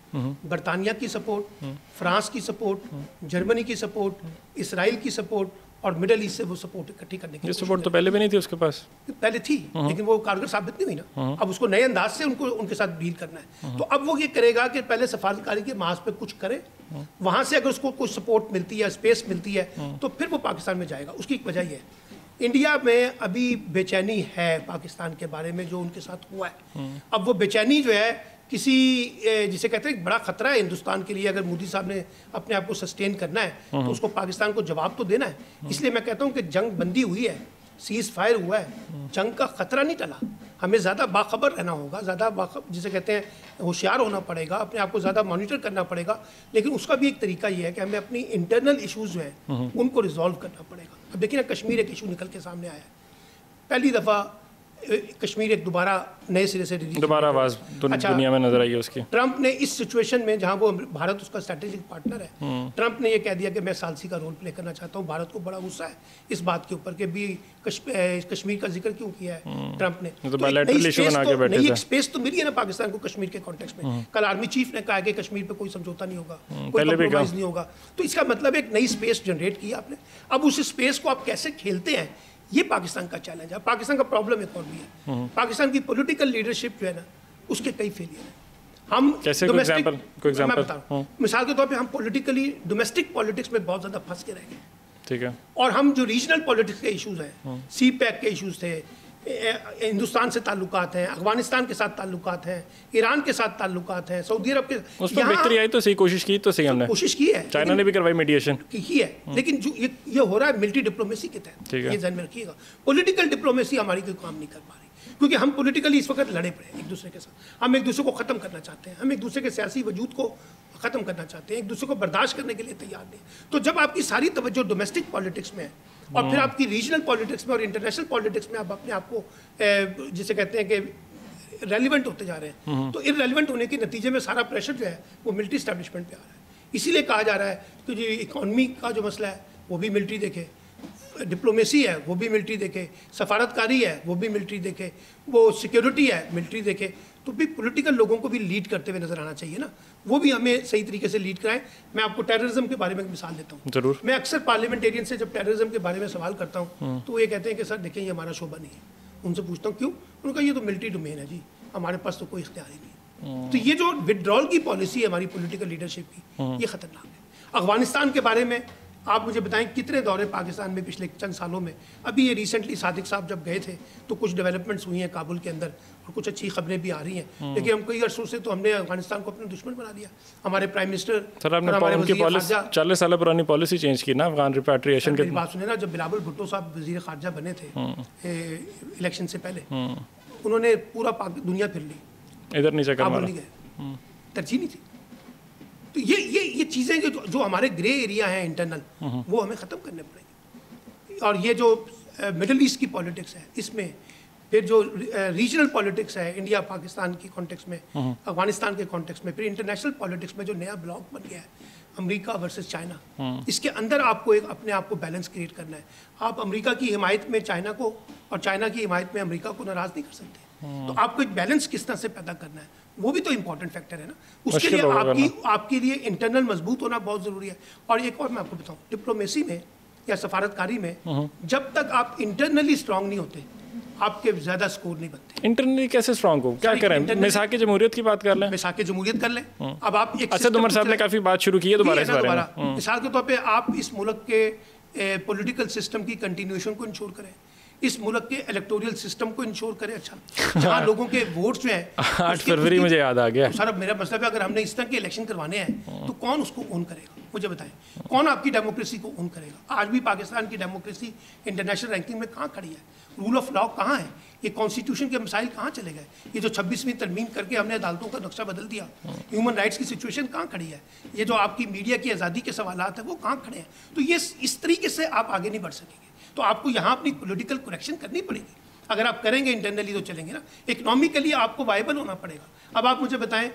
बरतानिया की सपोर्ट, फ्रांस की सपोर्ट, जर्मनी की सपोर्ट, इसराइल की सपोर्ट, और मिडल ईस्ट से वो सपोर्ट इकट्ठी करने की सपोर्ट तो पहले भी नहीं थी उसके पास, पहले थी लेकिन वो कारगर साबित नहीं हुई ना। अब उसको नए अंदाज से उनके साथ डील करना है। तो अब वो ये करेगा कि पहले सफारतकारी के महाज पे कुछ करे, वहाँ से अगर उसको कुछ सपोर्ट मिलती है, स्पेस मिलती है, तो फिर वो पाकिस्तान में जाएगा। उसकी एक वजह ये है, इंडिया में अभी बेचैनी है पाकिस्तान के बारे में जो उनके साथ हुआ है। अब वो बेचैनी जो है किसी जिसे कहते हैं बड़ा खतरा है हिंदुस्तान के लिए। अगर मोदी साहब ने अपने आप को सस्टेन करना है तो उसको पाकिस्तान को जवाब तो देना है। इसलिए मैं कहता हूँ कि जंग बंदी हुई है, सीज़ फायर हुआ है, जंग का खतरा नहीं टला। हमें ज़्यादा बाखबर रहना होगा, ज़्यादा जिसे कहते हैं होशियार होना पड़ेगा, अपने आप को ज़्यादा मॉनिटर करना पड़ेगा। लेकिन उसका भी एक तरीका ये है कि हमें अपनी इंटरनल इशूज़ जो हैं उनको रिजॉल्व करना पड़ेगा। अब देखिए ना, कश्मीर एक इशू निकल के सामने आया है। पहली दफ़ा कश्मीर एक दोबारा नए सिरे से दोबारा आवाज़ दुनिया में नजर आई है उसकी। ट्रंप ने इस सिचुएशन में, जहां वो भारत उसका स्ट्रैटेजिक पार्टनर है, ट्रंप ने ये कह दिया कि मैं सालसी का रोल प्ले करना चाहता हूं। भारत को बड़ा गुस्सा है इस बात के ऊपर कि भी कश्मीर का जिक्र क्यों किया है ट्रंप ने। एक स्पेस तो मिली है ना पाकिस्तान को कश्मीर के कॉन्टेक्स्ट में। कल आर्मी चीफ ने कहा कि कश्मीर पे कोई समझौता नहीं होगा, कोई कॉम्प्रोमाइज नहीं होगा। तो इसका मतलब एक नई स्पेस जनरेट की आपने। अब उस स्पेस को आप कैसे खेलते हैं, ये पाकिस्तान का चैलेंज है। पाकिस्तान का प्रॉब्लम एक और भी है, पाकिस्तान की पॉलिटिकल लीडरशिप जो है ना, उसके कई फेलियर हैं। हम कैसे कोई एग्जांपल मिसाल के तौर पे हम पॉलिटिकली डोमेस्टिक पॉलिटिक्स में बहुत ज़्यादा फंस के रह गए, ठीक है। और हम जो रीजनल पॉलिटिक्स के इश्यूज हैं, सी पैक के इश्यूज थे, हिंदुस्तान से ताल्लुकात हैं, अफगानिस्तान के साथ ताल्लुकात हैं, ईरान के साथ ताल्लुकात हैं, सऊदी अरब के, उस पर बेहतरी आई तो सही, कोशिश की तो सही, हमने कोशिश की है, चाइना ने भी करवाई मीडिएशन की है, लेकिन जो ये हो रहा है मिलिट्री डिप्लोमेसी के तहत, ये ध्यान में रखिएगा। पॉलिटिकल डिप्लोमेसी हमारी कोई काम नहीं कर पा रही, क्योंकि हम पॉलिटिकली इस वक्त लड़े पड़े एक दूसरे के साथ। हम एक दूसरे को ख़त्म करना चाहते हैं, हम एक दूसरे के सियासी वजूद को ख़त्म करना चाहते हैं, एक दूसरे को बर्दाश्त करने के लिए तैयार नहीं। तो जब आपकी सारी तवज्जो डोमेस्टिक पॉलिटिक्स में है और फिर आपकी रीजनल पॉलिटिक्स में और इंटरनेशनल पॉलिटिक्स में आप अपने आप को जिसे कहते हैं कि रेलिवेंट होते जा रहे हैं, तो इररेलिवेंट होने के नतीजे में सारा प्रेशर जो है वो मिलिट्री एस्टैब्लिशमेंट पे आ रहा है। इसीलिए कहा जा रहा है कि जो इकॉनमी का जो मसला है वो भी मिलिट्री देखे, डिप्लोमेसी है वो भी मिलिट्री देखे, सफारतकारी है वो भी मिलिट्री देखे, वो सिक्योरिटी है मिलिट्री देखे। तो भी पॉलिटिकल लोगों को भी लीड करते हुए नजर आना चाहिए ना, वो भी हमें सही तरीके से लीड कराएं। मैं आपको टेररिज्म के बारे में एक मिसाल देता हूँ। जरूर। मैं अक्सर पार्लियामेंटेरियन से जब टेररिज्म के बारे में सवाल करता हूँ तो ये कहते हैं कि सर देखिए ये हमारा शोबा नहीं है। उनसे पूछता हूँ क्यों, उनका ये तो मिलिट्री डोमेन है जी, हमारे पास तो कोई इख्तियार ही नहीं। तो ये जो विड्रॉल की पॉलिसी है हमारी पॉलिटिकल लीडरशिप की, ये खतरनाक है। अफगानिस्तान के बारे में आप मुझे बताएं कितने दौरे पाकिस्तान में पिछले चंद सालों में, अभी ये रिसेंटली सादिक साहब जब गए थे तो कुछ डेवलपमेंट्स हुई हैं काबुल के अंदर और कुछ अच्छी खबरें भी आ रही हैं, लेकिन हम कई अर्सों से तो हमने अफगानिस्तान को अपना दुश्मन बना दिया। हमारे प्राइम मिनिस्टर 40 साल पुरानी पॉलिसी चेंज की ना अफगान रिपैट्रिएशन की बात सुने ना, जब बिलावल भुट्टो साहब वजीर खारजा बने थे इलेक्शन से पहले, उन्होंने पूरा दुनिया फिर ली, इधर नीचे काबुल नहीं गए, तरजीह नहीं थी। तो ये चीज़ें जो हमारे ग्रे एरिया हैं इंटरनल, वो हमें ख़त्म करने पड़ेंगे। और ये जो मिडिल ईस्ट की पॉलिटिक्स है, इसमें फिर जो रीजनल पॉलिटिक्स है इंडिया पाकिस्तान की कॉन्टेक्स्ट में, अफगानिस्तान के कॉन्टेक्स्ट में, फिर इंटरनेशनल पॉलिटिक्स में जो नया ब्लॉक बन गया है अमेरिका वर्सेस चाइना, इसके अंदर आपको एक अपने आप को बैलेंस क्रिएट करना है। आप अमेरिका की हिमायत में चाइना को और चाइना की हिमायत में अमेरिका को नाराज़ नहीं कर सकते। तो आपको एक बैलेंस किस तरह से पैदा करना है, वो भी तो इंपॉर्टेंट फैक्टर है ना। उसके लिए आपके लिए इंटरनल मजबूत होना बहुत ज़रूरी है। और एक और मैं आपको बताऊं, डिप्लोमेसी में या सफारतकारी में जब तक आप इंटरनली स्ट्रांग नहीं होते, आपके ज़्यादा स्कोर नहीं बनते। इंटरनली कैसे स्ट्रांग हो, क्या करें? मिसाक जमहूरियत की बात कर लें, मिसाक जमहूरियत कर लें। अब आप एक असद उमर साहब ने काफ़ी बात शुरू की है दोबारा इस बारे में। मिसाल के तौर पर आप इस मुल्क के पॉलिटिकल सिस्टम की कंटिन्यूएशन को इंश्योर करें, इस मुल्क के इलेक्टोरल सिस्टम को इंश्योर करें। अच्छा, जहाँ लोगों के वोट्स जो हैं 8 फरवरी मुझे याद आ गया। सर मेरा मतलब है, अगर हमने इस तरह के इलेक्शन करवाने हैं तो कौन उसको ओन करेगा, मुझे बताएं, कौन आपकी डेमोक्रेसी को ओन करेगा? आज भी पाकिस्तान की डेमोक्रेसी इंटरनेशनल रैंकिंग में कहाँ खड़ी है? रूल ऑफ लॉ कहाँ है? ये कॉन्स्टिट्यूशन के मसाइल कहाँ चले गए? ये जो 26वीं तरमीम करके हमने अदालतों का नक्शा बदल दिया, ह्यूमन राइट्स की सिचुएशन कहाँ खड़ी है? ये जो आपकी मीडिया की आज़ादी के सवालात हैं वो कहाँ खड़े हैं? तो ये इस तरीके से आप आगे नहीं बढ़ सकेंगे। तो आपको यहाँ अपनी पॉलिटिकल करेक्शन करनी पड़ेगी। अगर आप करेंगे इंटरनली तो चलेंगे ना, इकोनॉमिकली आपको वायबल होना पड़ेगा। अब आप मुझे बताएं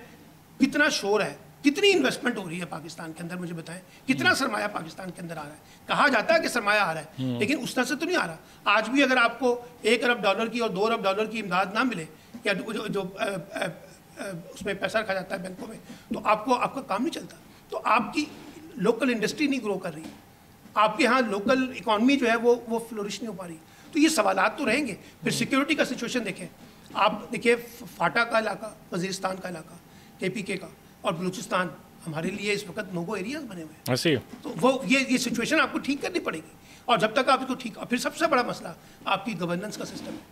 कितना शोर है, कितनी इन्वेस्टमेंट हो रही है पाकिस्तान के अंदर, मुझे बताएं कितना सरमाया पाकिस्तान के अंदर आ रहा है। कहा जाता है कि सरमाया आ रहा है, लेकिन उस तरह से तो नहीं आ रहा। आज भी अगर आपको $1 अरब की और $2 अरब की इमदाद ना मिले, या जो उसमें पैसा रखा जाता है बैंकों में, तो आपका काम नहीं चलता। तो आपकी लोकल इंडस्ट्री नहीं ग्रो कर रही, आपके यहाँ लोकल इकॉनमी जो है वो फ्लोरिश नहीं हो पा रही। तो ये सवालात तो रहेंगे। फिर सिक्योरिटी का सिचुएशन देखें, आप देखिए फाटा का इलाका, वजीरिस्तान का इलाका, KPK का और बलूचिस्तान हमारे लिए इस वक्त नोगो एरियाज बने हुए हैं। तो वो ये सिचुएशन आपको ठीक करनी पड़ेगी। और जब तक आप इसको ठीक, फिर सबसे बड़ा मसला आपकी गवर्नेंस का सिस्टम है।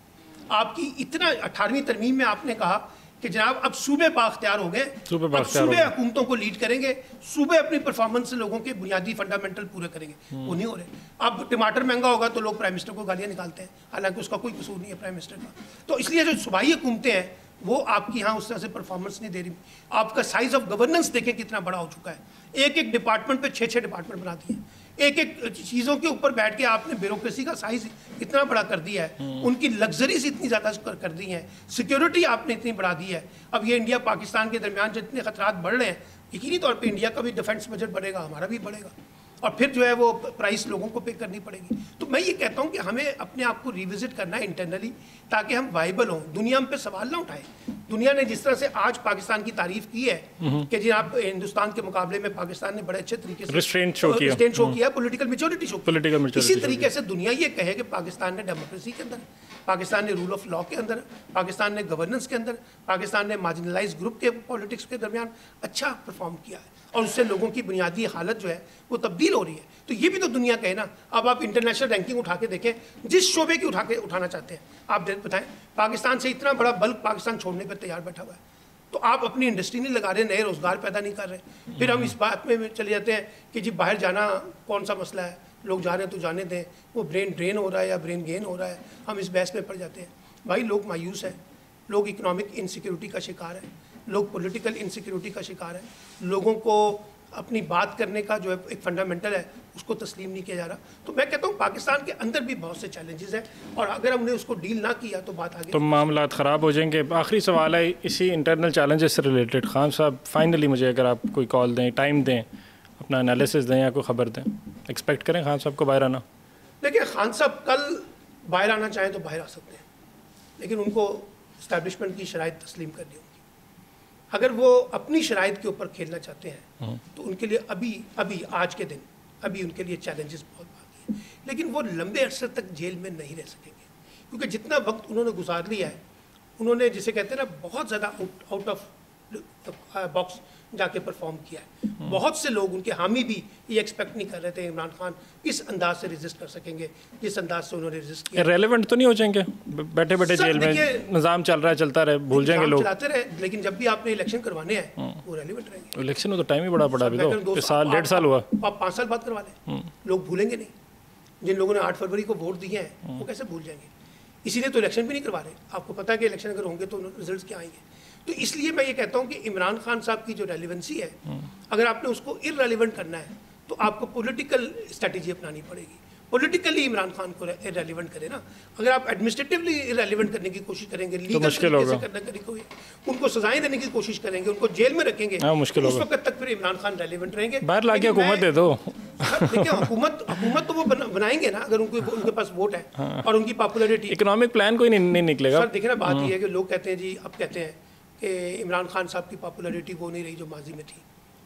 आपकी इतना 18वीं तरमीम में आपने कहा कि जनाब अब सूबे बाख्तियार हो गए, सूबे हुकूमतों को लीड करेंगे, सूबे अपनी परफॉर्मेंस से लोगों के बुनियादी फंडामेंटल पूरे करेंगे। वो नहीं हो रहे। अब टमाटर महंगा होगा तो लोग प्राइम मिनिस्टर को गालियाँ निकालते हैं, हालांकि उसका कोई कसूर नहीं है प्राइम मिनिस्टर का। तो इसलिए जो सूबाई हुकूमतें हैं वो आपकी यहाँ उस तरह से परफॉर्मेंस नहीं दे रही। आपका साइज ऑफ गवर्नेंस देखें कितना बड़ा हो चुका है। एक डिपार्टमेंट पे 6 डिपार्टमेंट बना दिए, एक एक चीज़ों के ऊपर बैठ के आपने ब्यूरोक्रेसी का साइज इतना बड़ा कर दिया है, उनकी लग्जरीज इतनी ज़्यादा कर दी हैं, सिक्योरिटी आपने इतनी बढ़ा दी है। अब ये इंडिया पाकिस्तान के दरमियान जितने खतरात बढ़ रहे हैं, यकीनी तौर पे इंडिया का भी डिफेंस बजट बढ़ेगा, हमारा भी बढ़ेगा, और फिर जो है वो प्राइस लोगों को पे करनी पड़ेगी। तो मैं ये कहता हूँ कि हमें अपने आप को रिविजिट करना है इंटरनली, ताकि हम वाइबल हों, दुनिया हम पे सवाल ना उठाए। दुनिया ने जिस तरह से आज पाकिस्तान की तारीफ की है कि जी आप हिंदुस्तान के मुकाबले में पाकिस्तान ने बड़े अच्छे तरीके से रिस्ट्रेंट शो किया, पॉलिटिकल मेच्योरिटी शो की। इसी तरीके से दुनिया ये कहे कि पाकिस्तान ने डेमोक्रेसी के अंदर, पाकिस्तान ने रूल ऑफ लॉ के अंदर, पाकिस्तान ने गवर्नेंस के अंदर, पाकिस्तान ने मार्जिनलाइज ग्रुप के पॉलिटिक्स के दरमियान अच्छा परफॉर्म किया है, और उससे लोगों की बुनियादी हालत जो है वो तब्दील हो रही है। तो ये भी तो दुनिया कहे ना। अब आप इंटरनेशनल रैंकिंग उठा के देखें, जिस शोबे की उठाना चाहते हैं आप बताएं, पाकिस्तान से इतना बड़ा बल्क पाकिस्तान छोड़ने पर तैयार बैठा हुआ है, तो आप अपनी इंडस्ट्री नहीं लगा रहे, नए रोजगार पैदा नहीं कर रहे। फिर हम इस बात में चले जाते हैं कि जी बाहर जाना कौन सा मसला है, लोग जा रहे हैं तो जाने दें, वो ब्रेन ड्रेन हो रहा है या ब्रेन गेन हो रहा है, हम इस बहस में पड़ जाते हैं। भाई लोग मायूस हैं, लोग इकोनॉमिक इनसिक्योरिटी का शिकार है, लोग पॉलिटिकल इनसिक्योरिटी का शिकार है, लोगों को अपनी बात करने का जो है एक फंडामेंटल है उसको तस्लीम नहीं किया जा रहा। तो मैं कहता हूँ पाकिस्तान के अंदर भी बहुत से चैलेंजेस हैं, और अगर हमने उसको डील ना किया तो बात आगे, तो मामला ख़राब हो जाएंगे। आखिरी सवाल है इसी इंटरनल चैलेंजेस से रिलेटेड, खान साहब फाइनली मुझे अगर आप कोई कॉल दें, टाइम दें, अपना एनालिसिस दें या कोई ख़बर दें, एक्सपेक्ट करें खान साहब को बाहर आना? देखिए खान साहब कल बाहर आना चाहें तो बाहर आ सकते हैं, लेकिन उनको इस्टेब्लिशमेंट की शराइत तस्लीम करनी होगी। अगर वो अपनी शराइत के ऊपर खेलना चाहते हैं तो उनके लिए अभी आज के दिन अभी उनके लिए चैलेंजेस बहुत बाकी हैं, लेकिन वो लंबे अरसे तक जेल में नहीं रह सकेंगे, क्योंकि जितना वक्त उन्होंने गुजार लिया है, उन्होंने जिसे कहते हैं ना बहुत ज़्यादा आउट ऑफ बॉक्स जाके परफॉर्म किया है। बहुत से लोग उनके हामी भी ये एक्सपेक्ट नहीं कर रहे थे इमरान खान इस अंदाज से रेजिस्ट कर सकेंगे जिस अंदाज से उन्होंने रेजिस्ट किया। रेलेवेंट तो नहीं हो जाएंगे बैठे बैठे जेल में, निज़ाम चल रहा है, चलता रहे, भूल जाएंगे लोग, चलाते रहे, लेकिन जब भी आपने इलेक्शन करवाने हैं वो रेलेवेंट रहेंगे। इलेक्शन में तो टाइम ही बड़ा पड़ा, अभी तो साल 1.5 साल हुआ, आप 5 साल बाद करवा लें, लोग भूलेंगे नहीं। जिन लोगों ने 8 फरवरी को वोट दिए हैं वो कैसे भूल जाएंगे? इसीलिए तो इलेक्शन भी नहीं करवा रहे। आपको पता है कि इलेक्शन अगर होंगे तो रिजल्ट्स क्या आएंगे। तो इसलिए मैं ये कहता हूँ कि इमरान खान साहब की जो रेलिवेंसी है, अगर आपने उसको इररेलेवेंट करना है तो आपको पॉलिटिकल स्ट्रेटजी अपनानी पड़ेगी। पॉलिटिकली इमरान खान को इररेलेवेंट करे ना। अगर आप एडमिनिस्ट्रेटिवली इररेलेवेंट करने की कोशिश करेंगे, लीगल तरीके से करने की, उनको सजाएं देने की कोशिश करेंगे, उनको जेल में रखेंगे, उस वक्त तक फिर इमरान खान रेलिवेंट रहेंगे। बाहर लाके हुकूमत दे दो। देखिए हुकूमत तो वो बनाएंगे ना, अगर उनके पास वोट है और उनकी पॉपुलैरिटी। इकोनॉमिक प्लान कोई नहीं निकलेगा। सर देखिए ना, बात ये है कि लोग कहते हैं जी, अब कहते हैं कि इमरान खान साहब की पॉपुलैरिटी वो नहीं रही जो माजी में थी।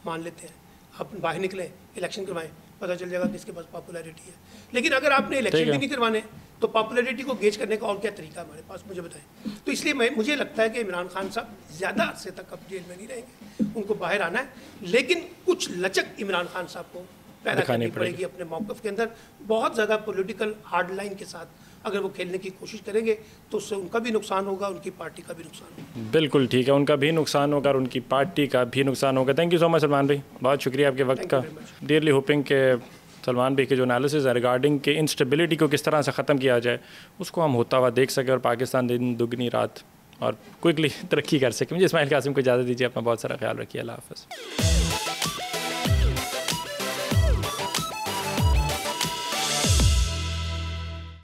मान लेते हैं, आप बाहर निकलें, इलेक्शन करवाएं, पता चल जाएगा किसके पास पॉपुलैरिटी है। लेकिन अगर आपने इलेक्शन भी नहीं करवाने तो पॉपुलैरिटी को गेज करने का और क्या तरीका हमारे पास, मुझे बताएं। तो इसलिए मुझे लगता है कि इमरान खान साहब ज़्यादा अरसे तक अब जेल में नहीं रहेंगे, उनको बाहर आना है, लेकिन कुछ लचक इमरान खान साहब को पैदा करनी पड़ेगी अपने मौक़िफ़ के अंदर। बहुत ज़्यादा पॉलिटिकल हार्ड लाइन के साथ अगर वो खेलने की कोशिश करेंगे तो उससे उनका भी नुकसान होगा, उनकी पार्टी का भी नुकसान होगा। बिल्कुल ठीक है, उनका भी नुकसान होगा और उनकी पार्टी का भी नुकसान होगा। Thank you so much Salman भाई, बहुत शुक्रिया आपके वक्त का। डियरली होपिंग के सलमान भाई के जो एनालिसिस है रिगार्डिंग के इंस्टेबिलिटी को किस तरह से ख़त्म किया जाए, उसको हम होता हुआ देख सकें और पाकिस्तान दिन दुगनी रात और क्विकली तरक्की कर सकें। मुझे इस्माइल कासिम को इजाज़त दीजिए, अपना बहुत सारा ख्याल रखिए। अल्लाह हाफ़िज़।